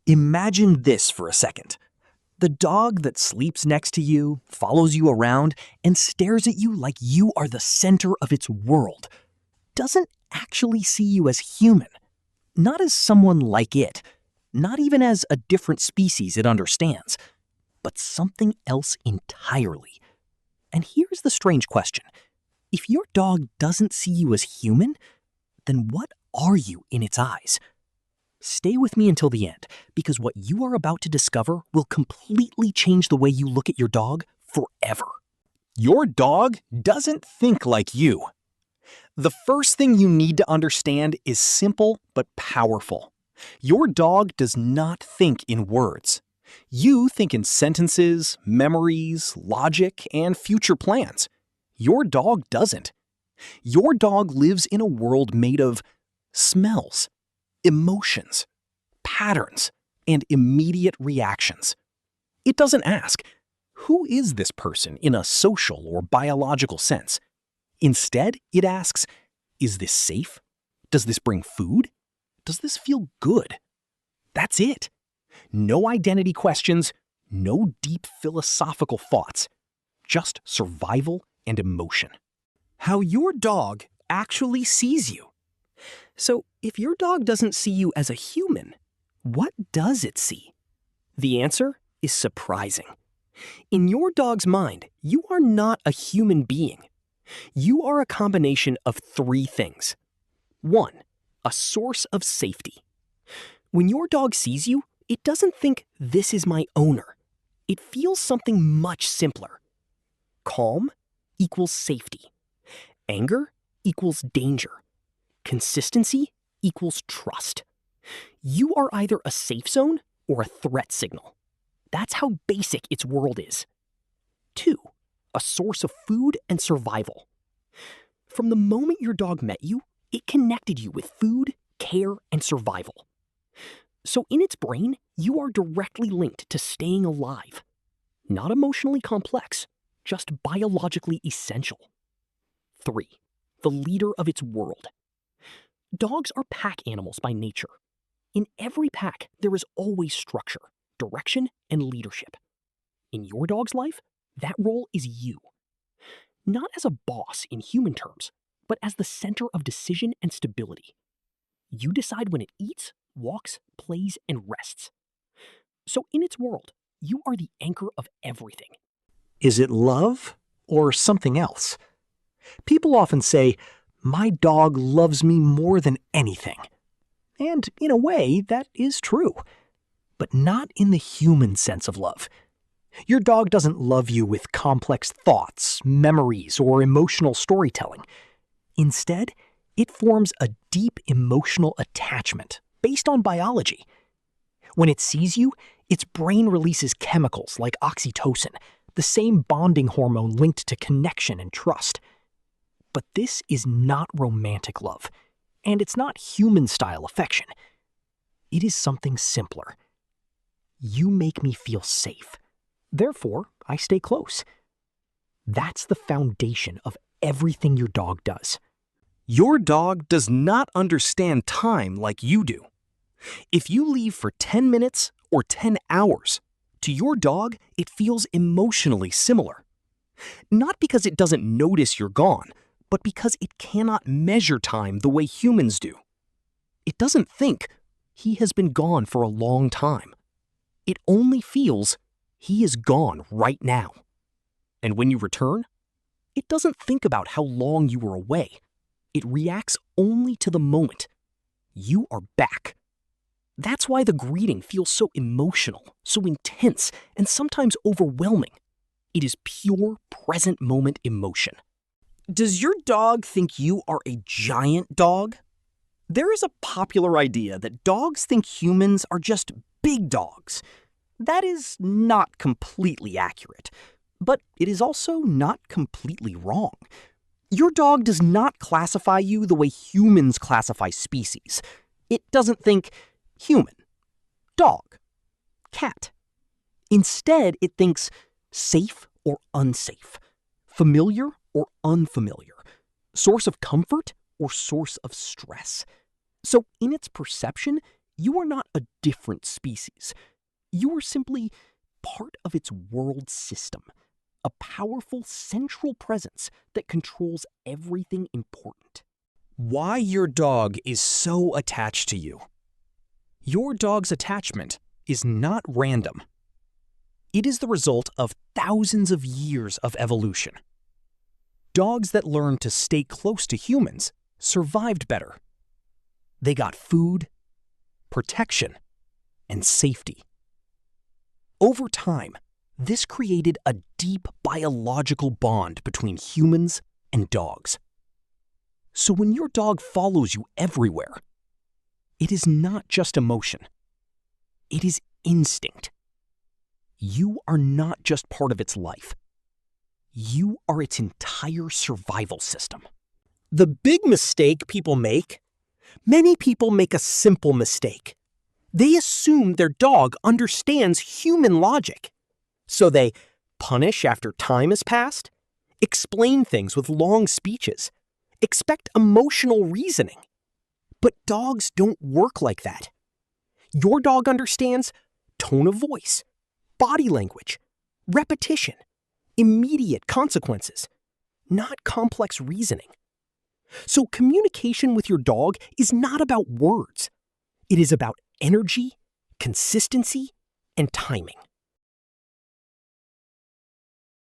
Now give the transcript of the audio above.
Imagine this for a second. The dog that sleeps next to you, follows you around, and stares at you like you are the center of its world, doesn't actually see you as human. Not as someone like it, not even as a different species it understands, but something else entirely. And here's the strange question. If your dog doesn't see you as human, then what are you in its eyes? Stay with me until the end, because what you are about to discover will completely change the way you look at your dog forever. Your dog doesn't think like you. The first thing you need to understand is simple but powerful. Your dog does not think in words. You think in sentences, memories, logic, and future plans. Your dog doesn't. Your dog lives in a world made of smells, emotions, patterns, and immediate reactions. It doesn't ask, who is this person in a social or biological sense? Instead, it asks, is this safe? Does this bring food? Does this feel good? That's it. No identity questions, no deep philosophical thoughts, just survival and emotion. How your dog actually sees you. So, if your dog doesn't see you as a human, what does it see? The answer is surprising. In your dog's mind, you are not a human being. You are a combination of three things. 1. A source of safety. When your dog sees you, it doesn't think, this is my owner. It feels something much simpler. Calm equals safety. Anger equals danger. Consistency equals trust. You are either a safe zone or a threat signal. That's how basic its world is. 2. A source of food and survival. From the moment your dog met you, it connected you with food, care, and survival. So in its brain, you are directly linked to staying alive. Not emotionally complex, just biologically essential. 3. The leader of its world. Dogs are pack animals by nature. In every pack, there is always structure, direction, and leadership. In your dog's life, that role is you. Not as a boss in human terms, but as the center of decision and stability. You decide when it eats, walks, plays, and rests. So in its world, you are the anchor of everything. Is it love or something else? People often say, my dog loves me more than anything. And in a way, that is true. But not in the human sense of love. Your dog doesn't love you with complex thoughts, memories, or emotional storytelling. Instead, it forms a deep emotional attachment based on biology. When it sees you, its brain releases chemicals like oxytocin, the same bonding hormone linked to connection and trust. But this is not romantic love, and it's not human-style affection. It is something simpler. You make me feel safe. Therefore, I stay close. That's the foundation of everything your dog does. Your dog does not understand time like you do. If you leave for 10 minutes or 10 hours, to your dog, it feels emotionally similar. Not because it doesn't notice you're gone, but because it cannot measure time the way humans do. It doesn't think, he has been gone for a long time. It only feels, he is gone right now. And when you return, it doesn't think about how long you were away. It reacts only to the moment. You are back. That's why the greeting feels so emotional, so intense, and sometimes overwhelming. It is pure present moment emotion. Does your dog think you are a giant dog? There is a popular idea that dogs think humans are just big dogs. That is not completely accurate, but it is also not completely wrong. Your dog does not classify you the way humans classify species. It doesn't think human, dog, cat. Instead, it thinks safe or unsafe, familiar or unfamiliar, source of comfort or source of stress. So in its perception, You are not a different species. You are simply part of its world system, a powerful central presence that controls everything important. Why your dog is so attached to you. Your dog's attachment is not random. It is the result of thousands of years of evolution. Dogs that learned to stay close to humans survived better. They got food, protection, and safety. Over time, this created a deep biological bond between humans and dogs. So when your dog follows you everywhere, it is not just emotion. It is instinct. You are not just part of its life. You are its entire survival system. The big mistake people make, many people make a simple mistake. They assume their dog understands human logic. So they punish after time has passed, explain things with long speeches, expect emotional reasoning. But dogs don't work like that. Your dog understands tone of voice, body language, repetition, immediate consequences, not complex reasoning. So communication with your dog is not about words. It is about energy, consistency, and timing.